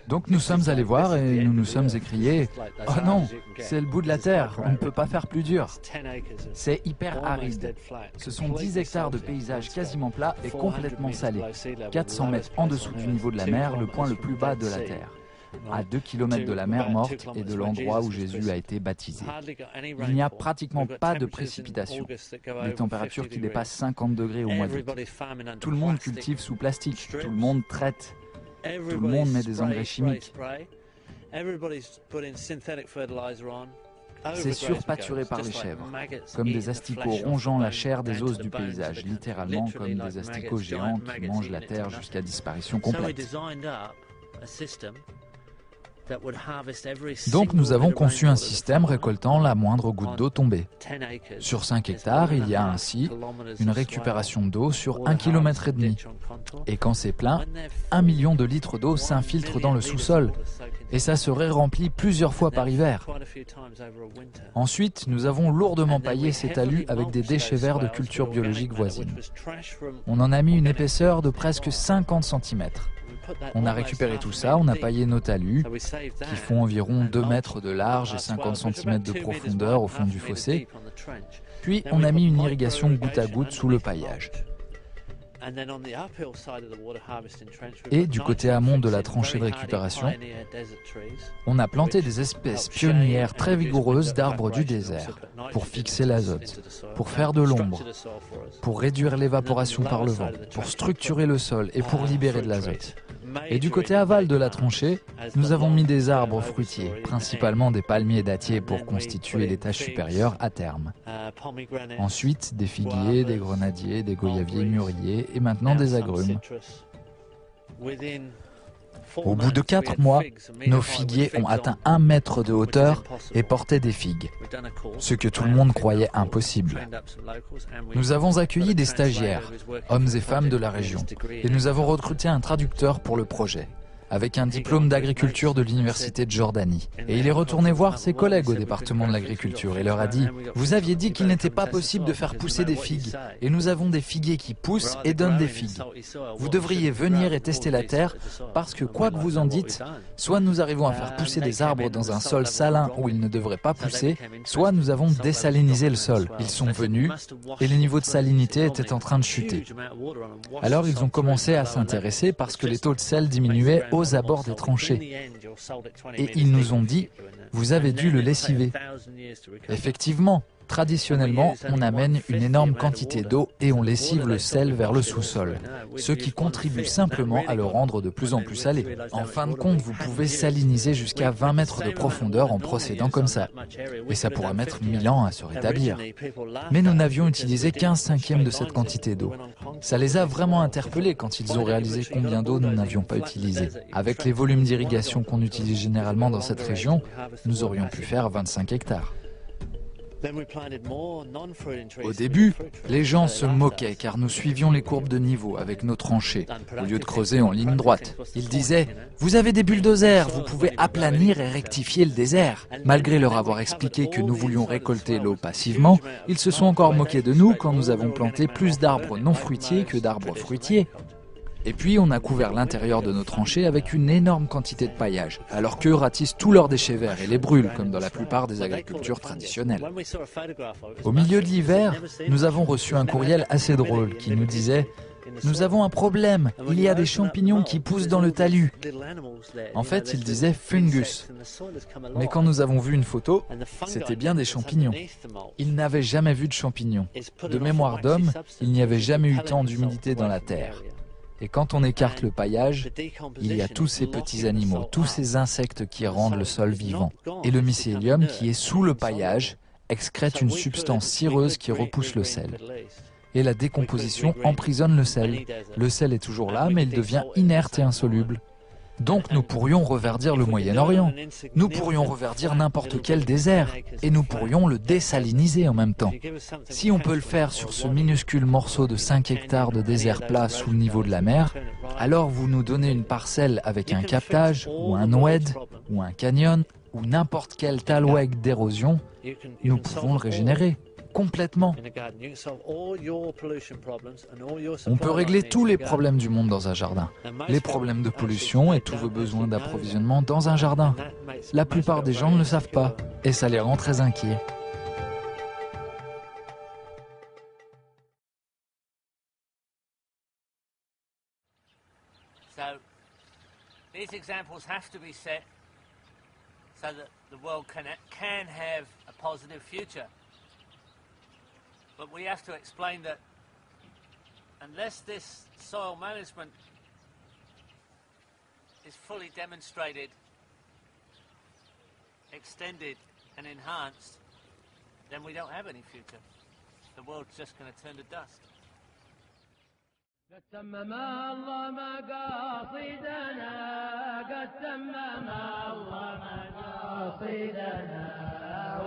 Donc nous sommes allés voir et nous nous sommes écriés « Oh non, c'est le bout de la terre, on ne peut pas faire plus dur ». C'est hyper aride. Ce sont 10 hectares de paysage quasiment plat et complètement salé. 400 mètres en dessous du niveau de la mer, le point le plus bas de la terre. À 2 km de la mer morte et de l'endroit où Jésus a été baptisé. Il n'y a pratiquement pas de précipitations. Les températures qui dépassent 50 degrés au mois d'août. Tout le monde cultive sous plastique, tout le monde traite, tout le monde met des engrais chimiques. C'est surpâturé par les chèvres, comme des asticots rongeant la chair des os du paysage, littéralement comme des asticots géants qui mangent la terre jusqu'à disparition complète. Donc nous avons conçu un système récoltant la moindre goutte d'eau tombée. Sur 5 hectares, il y a ainsi une récupération d'eau sur 1,5 km. Et quand c'est plein, 1 million de litres d'eau s'infiltrent dans le sous-sol. Et ça serait rempli plusieurs fois par hiver. Ensuite, nous avons lourdement paillé ces talus avec des déchets verts de cultures biologiques voisines. On en a mis une épaisseur de presque 50 cm. On a récupéré tout ça, on a paillé nos talus, qui font environ 2 mètres de large et 50 cm de profondeur au fond du fossé. Puis on a mis une irrigation goutte à goutte sous le paillage. Et du côté amont de la tranchée de récupération, on a planté des espèces pionnières très vigoureuses d'arbres du désert pour fixer l'azote, pour faire de l'ombre, pour réduire l'évaporation par le vent, pour structurer le sol et pour libérer de l'azote. Et du côté aval de la tranchée, nous avons mis des arbres fruitiers, principalement des palmiers dattiers pour constituer l'étage supérieur à terme. Ensuite, des figuiers, des grenadiers, des goyaviers mûriers et maintenant des agrumes. Au bout de 4 mois, nos figuiers ont atteint 1 mètre de hauteur et portaient des figues, ce que tout le monde croyait impossible. Nous avons accueilli des stagiaires, hommes et femmes de la région, et nous avons recruté un traducteur pour le projet, avec un diplôme d'agriculture de l'université de Jordanie. Et il est retourné voir ses collègues au département de l'agriculture et leur a dit « Vous aviez dit qu'il n'était pas possible de faire pousser des figues, et nous avons des figuiers qui poussent et donnent des figues. Vous devriez venir et tester la terre, parce que quoi que vous en dites, soit nous arrivons à faire pousser des arbres dans un sol salin où ils ne devraient pas pousser, soit nous avons désalinisé le sol. Ils sont venus, et les niveaux de salinité étaient en train de chuter. Alors ils ont commencé à s'intéresser parce que les taux de sel diminuaient aux abords des tranchées. Et ils nous ont dit, vous avez dû le lessiver. Effectivement, traditionnellement, on amène une énorme quantité d'eau et on lessive le sel vers le sous-sol, ce qui contribue simplement à le rendre de plus en plus salé. En fin de compte, vous pouvez saliniser jusqu'à 20 mètres de profondeur en procédant comme ça. Et ça pourra mettre 1000 ans à se rétablir. Mais nous n'avions utilisé qu'un cinquième de cette quantité d'eau. Ça les a vraiment interpellés quand ils ont réalisé combien d'eau nous n'avions pas utilisé. Avec les volumes d'irrigation qu'on utilise généralement dans cette région, nous aurions pu faire 25 hectares. Au début, les gens se moquaient car nous suivions les courbes de niveau avec nos tranchées, au lieu de creuser en ligne droite. Ils disaient « Vous avez des bulldozers, vous pouvez aplanir et rectifier le désert ». Malgré leur avoir expliqué que nous voulions récolter l'eau passivement, ils se sont encore moqués de nous quand nous avons planté plus d'arbres non fruitiers que d'arbres fruitiers. Et puis on a couvert l'intérieur de nos tranchées avec une énorme quantité de paillage, alors qu'eux ratissent tous leurs déchets verts et les brûlent, comme dans la plupart des agricultures traditionnelles. Au milieu de l'hiver, nous avons reçu un courriel assez drôle qui nous disait « Nous avons un problème, il y a des champignons qui poussent dans le talus ». En fait, il disait « fungus ». Mais quand nous avons vu une photo, c'était bien des champignons. Ils n'avaient jamais vu de champignons. De mémoire d'homme, il n'y avait jamais eu tant d'humidité dans la terre. Et quand on écarte le paillage, il y a tous ces petits animaux, tous ces insectes qui rendent le sol vivant. Et le mycélium qui est sous le paillage excrète une substance cireuse qui repousse le sel. Et la décomposition emprisonne le sel. Le sel est toujours là, mais il devient inerte et insoluble. Donc nous pourrions reverdir le Moyen-Orient, nous pourrions reverdir n'importe quel désert, et nous pourrions le désaliniser en même temps. Si on peut le faire sur ce minuscule morceau de 5 hectares de désert plat sous le niveau de la mer, alors vous nous donnez une parcelle avec un captage, ou un oued, ou un canyon, ou n'importe quel talweg d'érosion, nous pouvons le régénérer. complètement. On peut régler tous les problèmes du monde dans un jardin. Les problèmes de pollution et tous vos besoins d'approvisionnement dans un jardin. La plupart des gens ne le savent pas et ça les rend très inquiets. So these examples have to be set so that the world can have a positive future. But we have to explain that unless this soil management is fully demonstrated, extended and enhanced, then we don't have any future. The world's just going to turn to dust. قد تمم الله مقاصدنا قد تمم الله مقاصدنا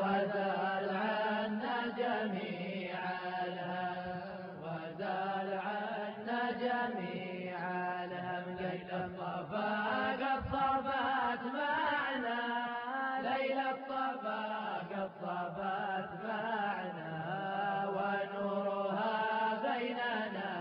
وزال عنا جميع الهم وزال عنا جميع الهم ليل الصفا قد صفت معنا ليل الصفا قد صفت معنا ونورها بيننا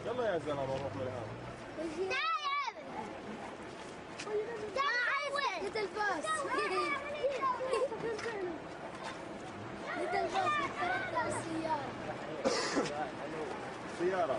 يلا يا زلمه نروح لهذا ليتل باص ليتل باص بتركب السيارة سيارة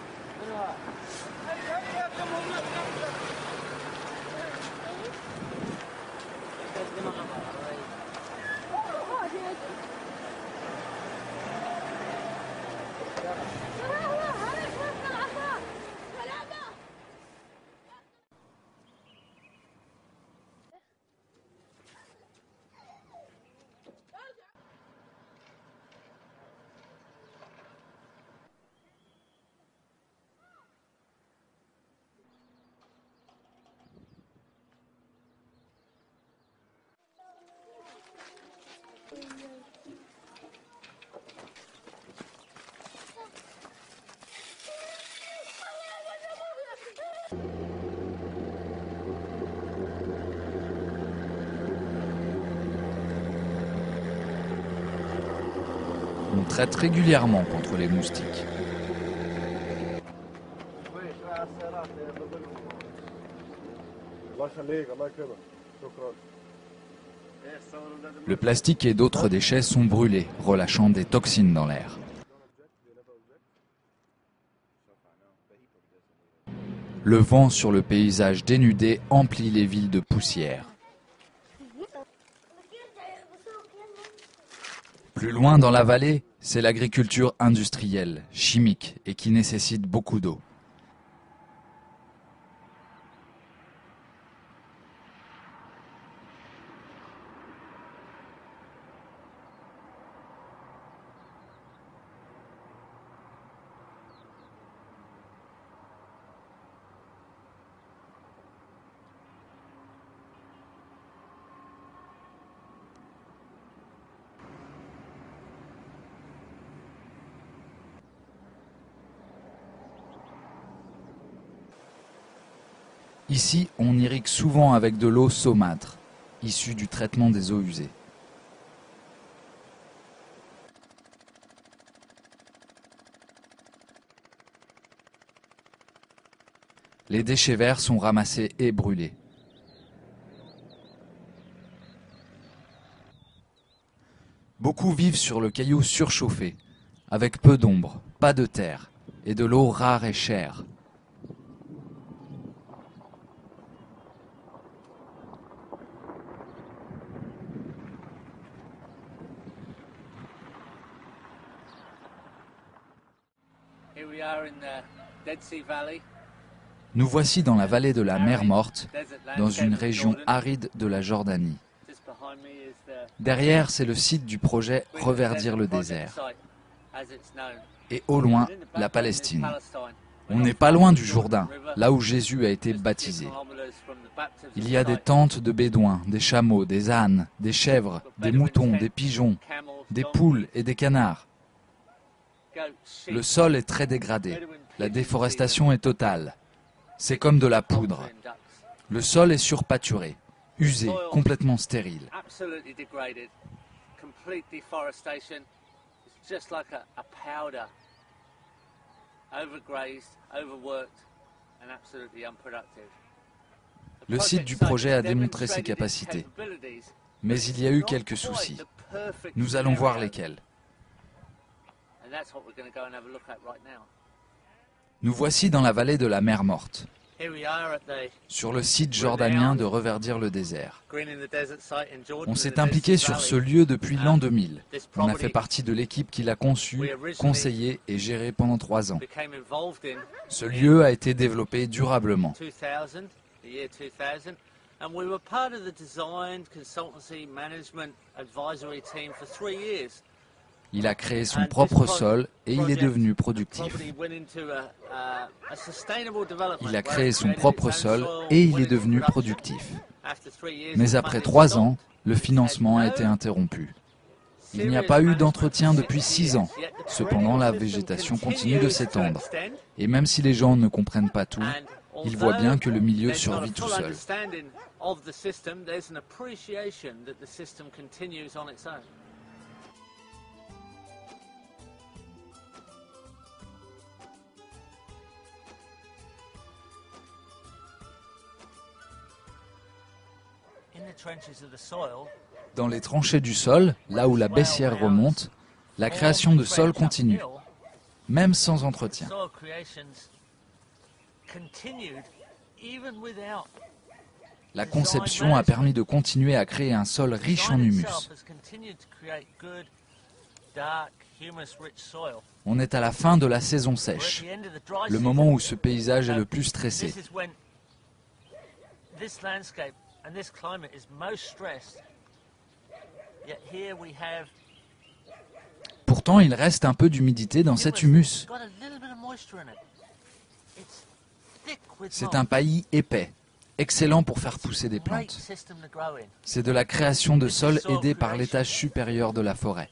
On traite régulièrement contre les moustiques. Le plastique et d'autres déchets sont brûlés, relâchant des toxines dans l'air. Le vent sur le paysage dénudé emplit les villes de poussière. Plus loin dans la vallée, c'est l'agriculture industrielle, chimique et qui nécessite beaucoup d'eau. Ici, on irrigue souvent avec de l'eau saumâtre, issue du traitement des eaux usées. Les déchets verts sont ramassés et brûlés. Beaucoup vivent sur le caillou surchauffé, avec peu d'ombre, pas de terre, et de l'eau rare et chère. Nous voici dans la vallée de la mer Morte, dans une région aride de la Jordanie. Derrière, c'est le site du projet Reverdir le désert. Et au loin, la Palestine. On n'est pas loin du Jourdain, là où Jésus a été baptisé. Il y a des tentes de bédouins, des chameaux, des ânes, des chèvres, des moutons, des pigeons, des poules et des canards. Le sol est très dégradé. La déforestation est totale. C'est comme de la poudre. Le sol est surpâturé, usé, complètement stérile. Le site du projet a démontré ses capacités, mais il y a eu quelques soucis. Nous allons voir lesquels. Nous voici dans la vallée de la mer Morte, sur le site jordanien de Reverdir le désert. On s'est impliqué sur ce lieu depuis l'an 2000. On a fait partie de l'équipe qui l'a conçu, conseillé et géré pendant 3 ans. Ce lieu a été développé durablement. Il a créé son propre sol et il est devenu productif. Il a créé son propre sol et il est devenu productif. Mais après 3 ans, le financement a été interrompu. Il n'y a pas eu d'entretien depuis 6 ans. Cependant, la végétation continue de s'étendre. Et même si les gens ne comprennent pas tout, ils voient bien que le milieu survit tout seul. Dans les tranchées du sol, là où la baissière remonte, la création de sol continue, même sans entretien. La conception a permis de continuer à créer un sol riche en humus. On est à la fin de la saison sèche, le moment où ce paysage est le plus stressé. Pourtant, il reste un peu d'humidité dans cet humus. C'est un paillis épais, excellent pour faire pousser des plantes. C'est de la création de sol aidée par l'étage supérieur de la forêt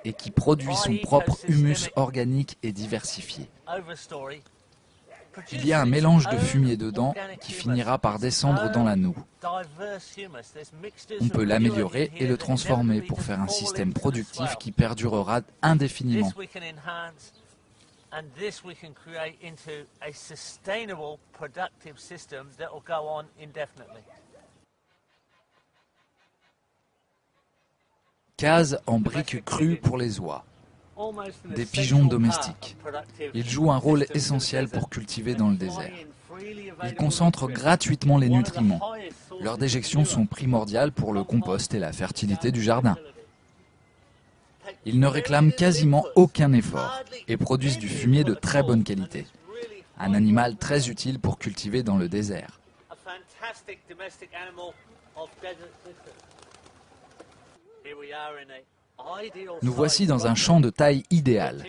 et qui produit son propre humus organique et diversifié. Il y a un mélange de fumier dedans qui finira par descendre dans la noue. On peut l'améliorer et le transformer pour faire un système productif qui perdurera indéfiniment. And this we can create into a sustainable, productive system that will go on indefinitely. Cases en briques crues pour les oies. Des pigeons domestiques. Ils jouent un rôle essentiel pour cultiver dans le désert. Ils concentrent gratuitement les nutriments. Leurs déjections sont primordiales pour le compost et la fertilité du jardin. Ils ne réclament quasiment aucun effort et produisent du fumier de très bonne qualité. Un animal très utile pour cultiver dans le désert. Nous voici dans un champ de taille idéale.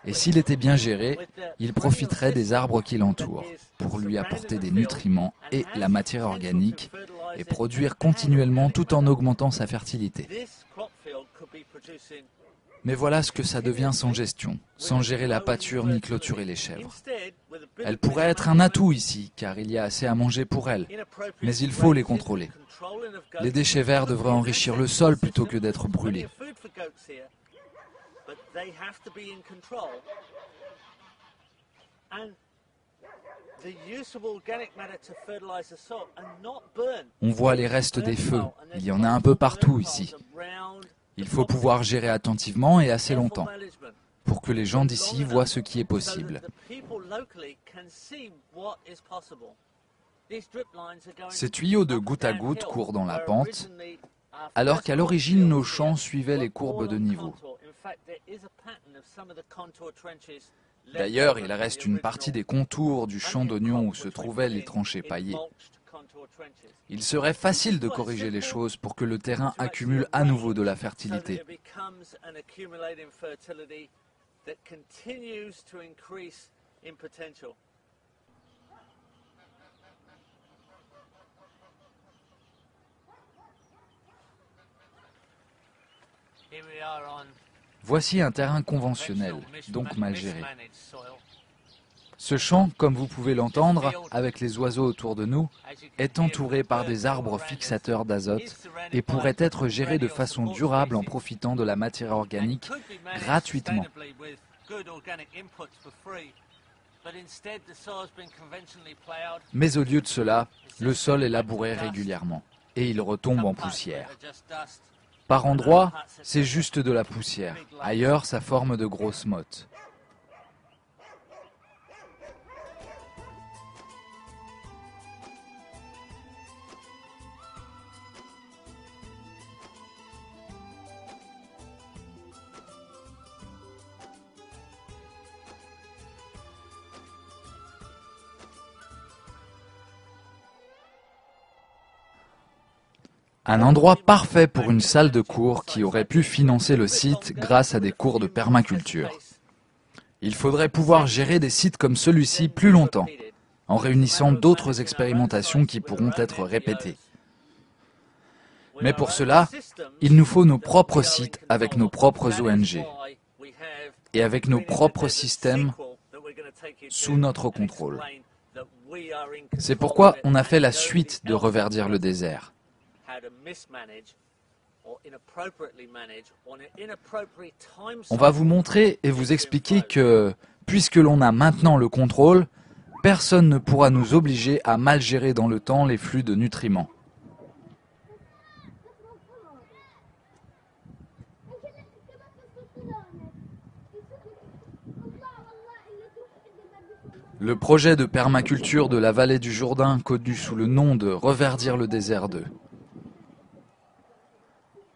Et s'il était bien géré, il profiterait des arbres qui l'entourent pour lui apporter des nutriments et la matière organique et produire continuellement tout en augmentant sa fertilité. Mais voilà ce que ça devient sans gestion, sans gérer la pâture ni clôturer les chèvres. Elles pourraient être un atout ici, car il y a assez à manger pour elles, mais il faut les contrôler. Les déchets verts devraient enrichir le sol plutôt que d'être brûlés. On voit les restes des feux, il y en a un peu partout ici. Il faut pouvoir gérer attentivement et assez longtemps, pour que les gens d'ici voient ce qui est possible. Ces tuyaux de goutte à goutte courent dans la pente, alors qu'à l'origine nos champs suivaient les courbes de niveau. D'ailleurs, il reste une partie des contours du champ d'oignons où se trouvaient les tranchées paillées. Il serait facile de corriger les choses pour que le terrain accumule à nouveau de la fertilité. Voici un terrain conventionnel, donc mal géré. Ce champ, comme vous pouvez l'entendre, avec les oiseaux autour de nous, est entouré par des arbres fixateurs d'azote et pourrait être géré de façon durable en profitant de la matière organique gratuitement. Mais au lieu de cela, le sol est labouré régulièrement et il retombe en poussière. Par endroits, c'est juste de la poussière. Ailleurs, ça forme de grosses mottes. Un endroit parfait pour une salle de cours qui aurait pu financer le site grâce à des cours de permaculture. Il faudrait pouvoir gérer des sites comme celui-ci plus longtemps, en réunissant d'autres expérimentations qui pourront être répétées. Mais pour cela, il nous faut nos propres sites avec nos propres ONG et avec nos propres systèmes sous notre contrôle. C'est pourquoi on a fait la suite de Reverdir le désert. On va vous montrer et vous expliquer que, puisque l'on a maintenant le contrôle, personne ne pourra nous obliger à mal gérer dans le temps les flux de nutriments. Le projet de permaculture de la vallée du Jourdain, connu sous le nom de Reverdir le désert 2.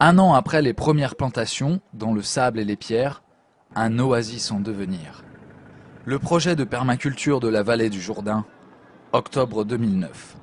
Un an après les premières plantations, dans le sable et les pierres, un oasis en devenir. Le projet de permaculture de la vallée du Jourdain, octobre 2009.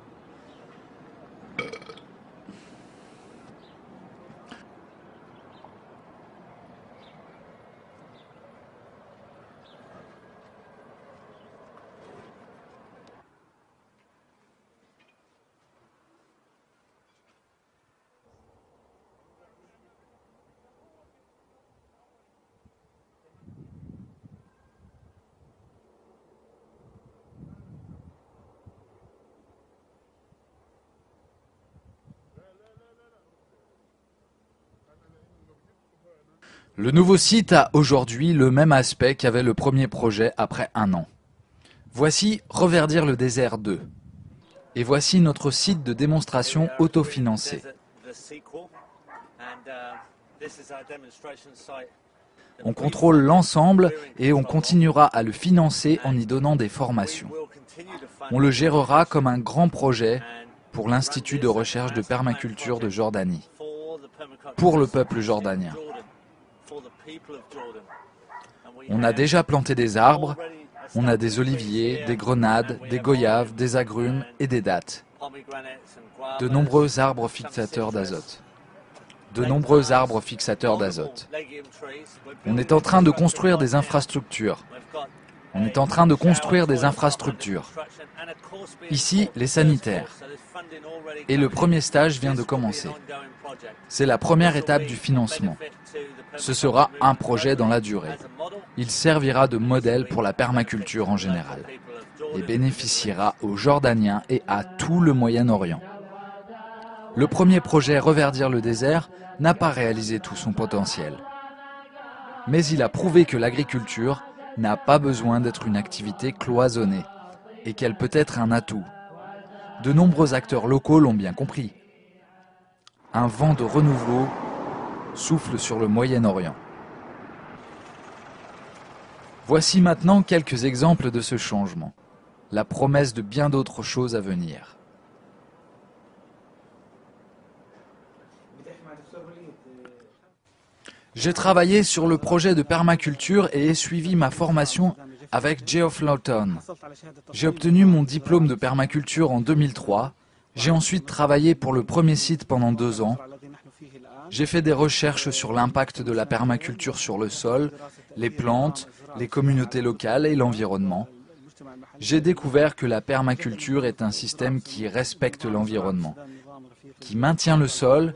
Le nouveau site a aujourd'hui le même aspect qu'avait le premier projet après 1 an. Voici Reverdir le désert 2. Et voici notre site de démonstration autofinancé. On contrôle l'ensemble et on continuera à le financer en y donnant des formations. On le gérera comme un grand projet pour l'Institut de recherche de permaculture de Jordanie, pour le peuple jordanien. On a déjà planté des arbres, on a des oliviers, des grenades, des goyaves, des agrumes et des dattes. De nombreux arbres fixateurs d'azote. On est en train de construire des infrastructures. Ici, les sanitaires. Et le premier stage vient de commencer. C'est la première étape du financement. Ce sera un projet dans la durée. Il servira de modèle pour la permaculture en général et bénéficiera aux Jordaniens et à tout le Moyen-Orient. Le premier projet Reverdir le désert n'a pas réalisé tout son potentiel. Mais il a prouvé que l'agriculture n'a pas besoin d'être une activité cloisonnée et qu'elle peut être un atout. De nombreux acteurs locaux l'ont bien compris. Un vent de renouveau souffle sur le Moyen-Orient. Voici maintenant quelques exemples de ce changement, la promesse de bien d'autres choses à venir. J'ai travaillé sur le projet de permaculture et ai suivi ma formation avec Geoff Lawton. J'ai obtenu mon diplôme de permaculture en 2003. J'ai ensuite travaillé pour le premier site pendant 2 ans. J'ai fait des recherches sur l'impact de la permaculture sur le sol, les plantes, les communautés locales et l'environnement. J'ai découvert que la permaculture est un système qui respecte l'environnement, qui maintient le sol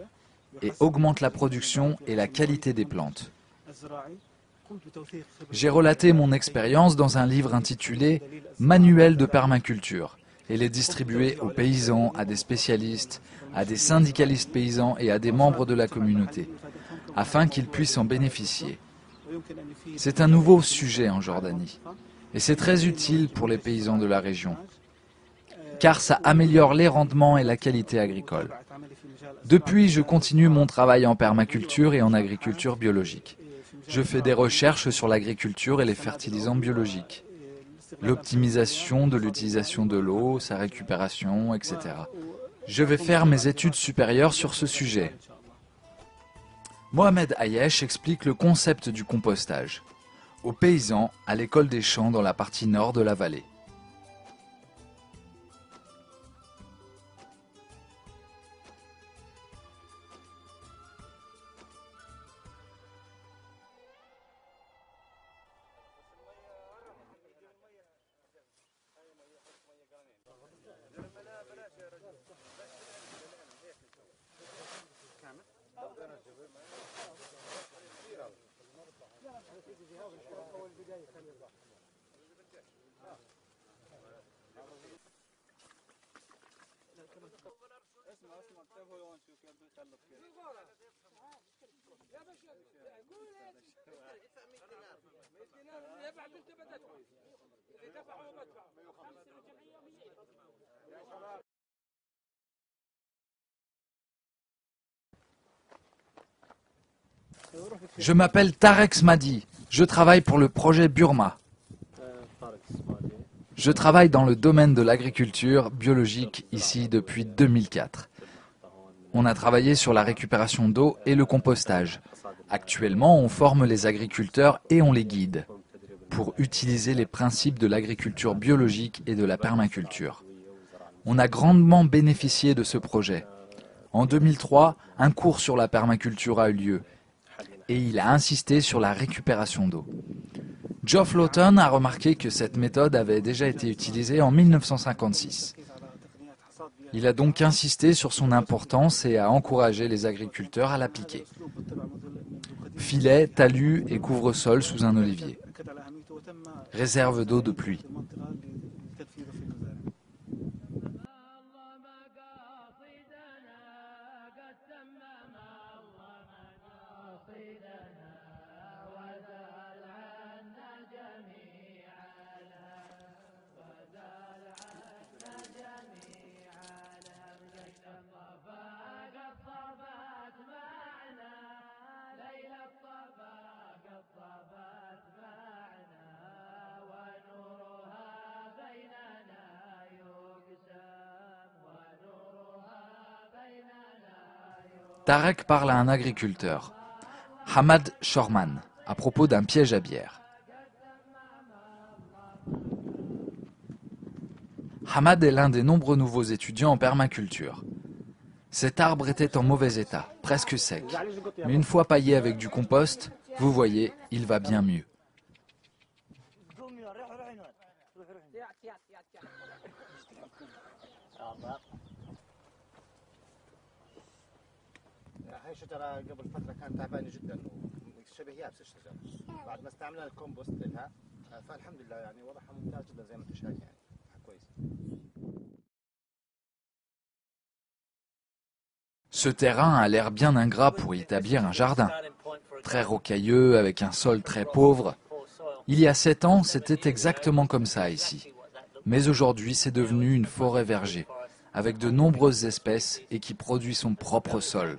et augmente la production et la qualité des plantes. J'ai relaté mon expérience dans un livre intitulé « Manuel de permaculture » et l'ai distribué aux paysans, à des spécialistes, à des syndicalistes paysans et à des membres de la communauté, afin qu'ils puissent en bénéficier. C'est un nouveau sujet en Jordanie, et c'est très utile pour les paysans de la région, car ça améliore les rendements et la qualité agricole. Depuis, je continue mon travail en permaculture et en agriculture biologique. Je fais des recherches sur l'agriculture et les fertilisants biologiques, l'optimisation de l'utilisation de l'eau, sa récupération, etc. Je vais faire mes études supérieures sur ce sujet. Mohamed Ayesh explique le concept du compostage aux paysans à l'école des champs dans la partie nord de la vallée. Je m'appelle Tarek Smadi. Je travaille pour le projet Burma. Je travaille dans le domaine de l'agriculture biologique ici depuis 2004. On a travaillé sur la récupération d'eau et le compostage. Actuellement, on forme les agriculteurs et on les guide pour utiliser les principes de l'agriculture biologique et de la permaculture. On a grandement bénéficié de ce projet. En 2003, un cours sur la permaculture a eu lieu et il a insisté sur la récupération d'eau. Geoff Lawton a remarqué que cette méthode avait déjà été utilisée en 1956. Il a donc insisté sur son importance et a encouragé les agriculteurs à l'appliquer. Filets, talus et couvre-sol sous un olivier. Réserve d'eau de pluie. Tarek parle à un agriculteur, Hamad Shorman, à propos d'un piège à bière. Hamad est l'un des nombreux nouveaux étudiants en permaculture. Cet arbre était en mauvais état, presque sec. Mais une fois paillé avec du compost, vous voyez, il va bien mieux. هاي شجرة قبل فترة كانت تعبانة جدا وشبه يابسة الشجرة. بعد ما استعملنا الكومبوست لها فالحمد لله يعني وضعها ممتاز جدا زي ما انت شايف يعني كويس. Ce terrain a l'air bien ingrat pour y établir un jardin. Très rocailleux, avec un sol très pauvre. Il y a 7 ans, c'était exactement comme ça ici. Mais aujourd'hui, c'est devenu une forêt verger, avec de nombreuses espèces et qui produit son propre sol.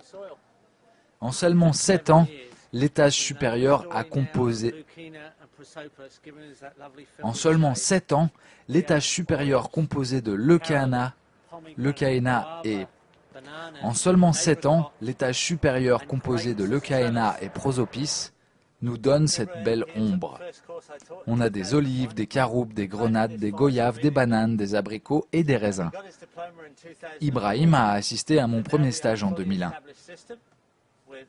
En seulement 7 ans, l'étage supérieur a composé... En seulement 7 ans, l'étage supérieur composé de leucaena et... En seulement 7 ans, l'étage supérieur composé de leucaena et prosopis nous donne cette belle ombre. On a des olives, des caroubes, des grenades, des goyaves, des bananes, des abricots et des raisins. Ibrahim a assisté à mon premier stage en 2001.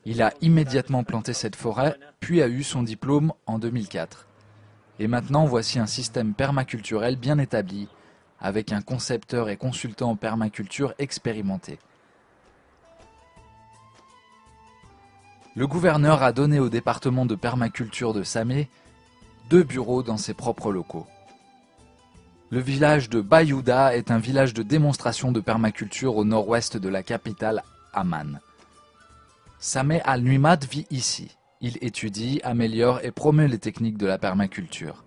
Il a immédiatement planté cette forêt, puis a eu son diplôme en 2004. Et maintenant, voici un système permaculturel bien établi, avec un concepteur et consultant en permaculture expérimenté. Le gouverneur a donné au département de permaculture de Samé 2 bureaux dans ses propres locaux. Le village de Bayouda est un village de démonstration de permaculture au nord-ouest de la capitale Amman. Sameh Al-Nuimad vit ici. Il étudie, améliore et promeut les techniques de la permaculture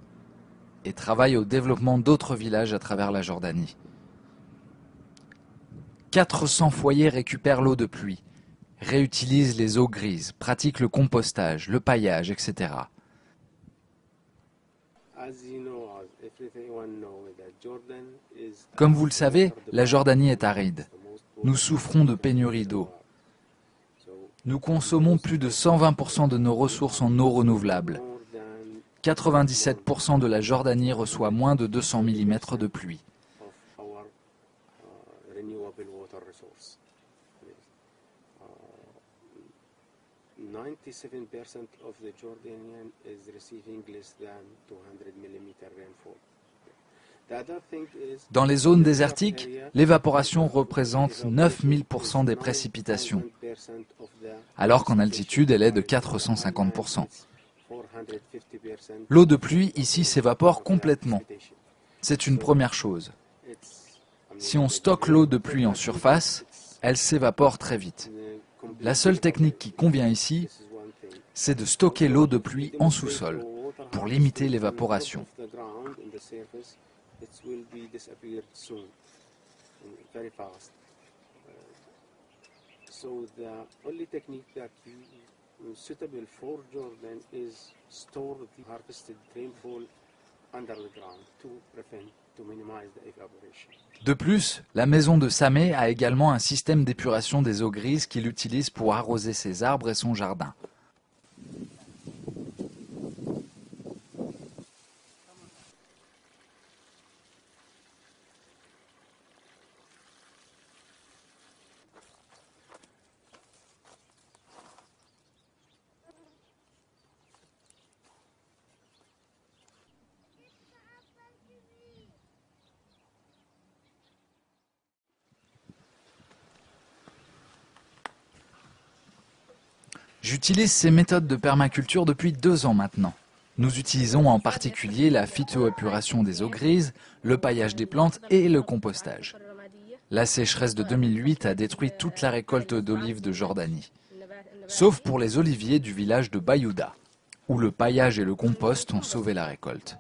et travaille au développement d'autres villages à travers la Jordanie. 400 foyers récupèrent l'eau de pluie, réutilisent les eaux grises, pratiquent le compostage, le paillage, etc. Comme vous le savez, la Jordanie est aride. Nous souffrons de pénurie d'eau. Nous consommons plus de 120% de nos ressources en eau renouvelable. 97% de la Jordanie reçoit moins de 200 mm de pluie. Dans les zones désertiques, l'évaporation représente 9000% des précipitations, alors qu'en altitude, elle est de 450%. L'eau de pluie ici s'évapore complètement. C'est une première chose. Si on stocke l'eau de pluie en surface, elle s'évapore très vite. La seule technique qui convient ici, c'est de stocker l'eau de pluie en sous-sol pour limiter l'évaporation. Suitable for Jordan is store the harvested rainfall under the ground to minimize the evaporation. De plus, la maison de Sameh a également un système d'épuration des eaux grises qu'il utilise pour arroser ses arbres et son jardin. J'utilise ces méthodes de permaculture depuis 2 ans maintenant. Nous utilisons en particulier la phytoépuration des eaux grises, le paillage des plantes et le compostage. La sécheresse de 2008 a détruit toute la récolte d'olives de Jordanie, sauf pour les oliviers du village de Bayouda, où le paillage et le compost ont sauvé la récolte.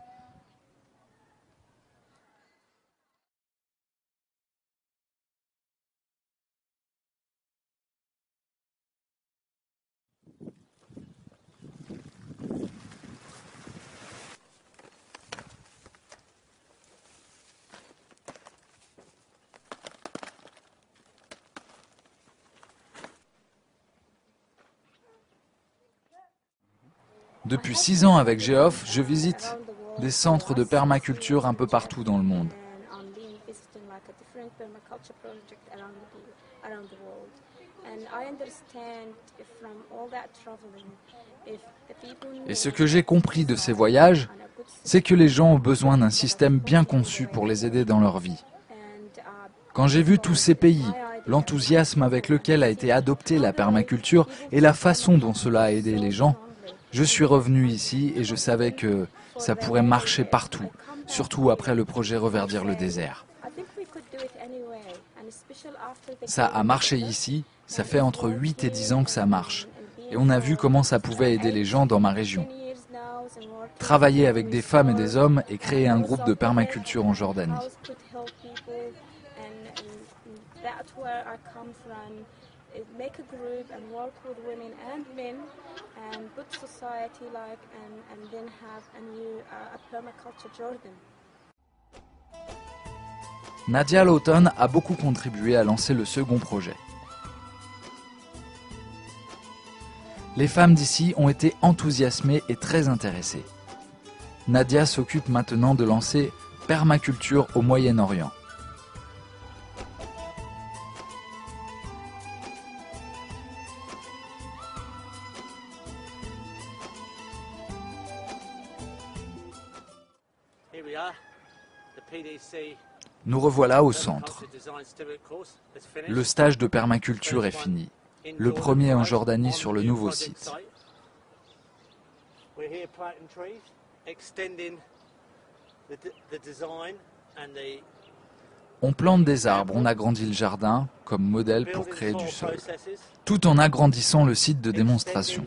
Depuis 6 ans avec Geoff, je visite des centres de permaculture un peu partout dans le monde. Et ce que j'ai compris de ces voyages, c'est que les gens ont besoin d'un système bien conçu pour les aider dans leur vie. Quand j'ai vu tous ces pays, l'enthousiasme avec lequel a été adoptée la permaculture et la façon dont cela a aidé les gens, je suis revenu ici et je savais que ça pourrait marcher partout, surtout après le projet Reverdir le désert. Ça a marché ici, ça fait entre 8 et 10 ans que ça marche. Et on a vu comment ça pouvait aider les gens dans ma région. Travailler avec des femmes et des hommes et créer un groupe de permaculture en Jordanie. Nadia Lawton a beaucoup contribué à lancer le second projet. Les femmes d'ici ont été enthousiasmées et très intéressées. Nadia s'occupe maintenant de lancer Permaculture au Moyen-Orient. Nous revoilà au centre. Le stage de permaculture est fini. Le premier en Jordanie sur le nouveau site. On plante des arbres, on agrandit le jardin comme modèle pour créer du sol, tout en agrandissant le site de démonstration.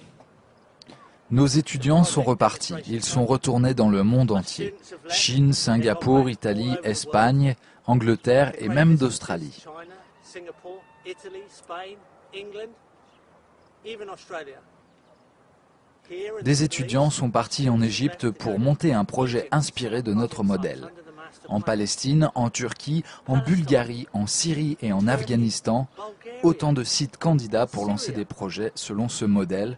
Nos étudiants sont repartis, ils sont retournés dans le monde entier. Chine, Singapour, Italie, Espagne, Angleterre et même d'Australie. Des étudiants sont partis en Égypte pour monter un projet inspiré de notre modèle. En Palestine, en Turquie, en Bulgarie, en Syrie et en Afghanistan, autant de sites candidats pour lancer des projets selon ce modèle,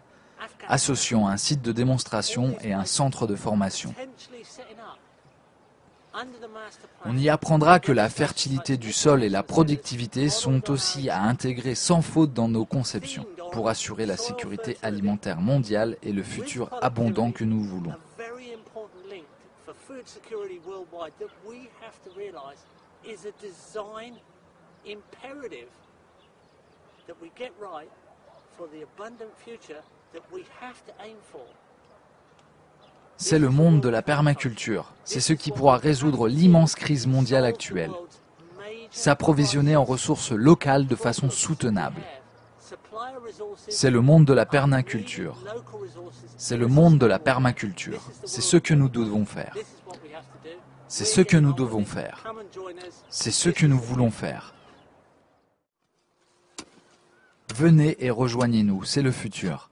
associant un site de démonstration et un centre de formation. On y apprendra que la fertilité du sol et la productivité sont aussi à intégrer sans faute dans nos conceptions pour assurer la sécurité alimentaire mondiale et le futur abondant que nous voulons. C'est le monde de la permaculture. C'est ce qui pourra résoudre l'immense crise mondiale actuelle. S'approvisionner en ressources locales de façon soutenable. C'est le monde de la permaculture. C'est le monde de la permaculture. C'est ce que nous devons faire. C'est ce que nous devons faire. C'est ce que nous voulons faire. Venez et rejoignez-nous, c'est le futur.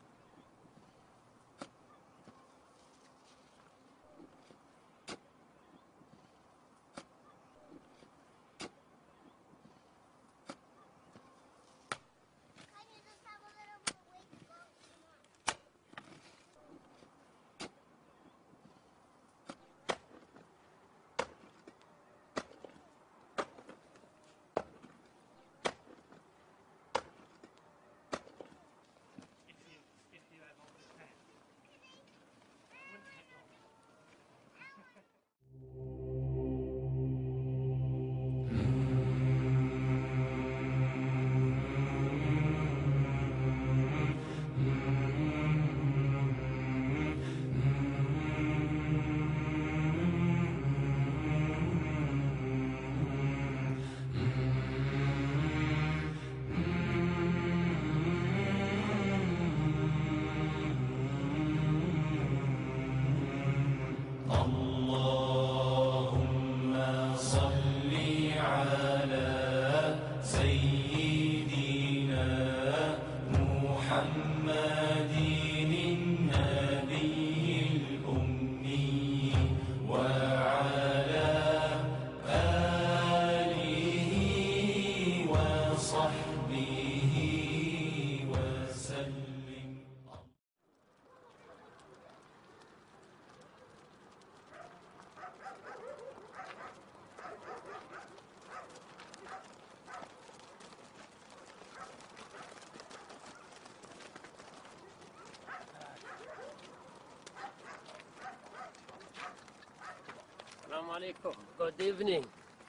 Assalamu alaikum. Good evening.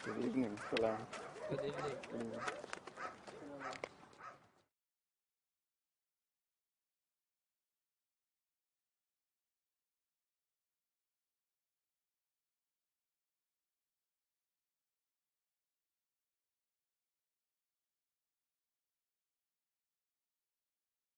Good evening. Salam. Good evening.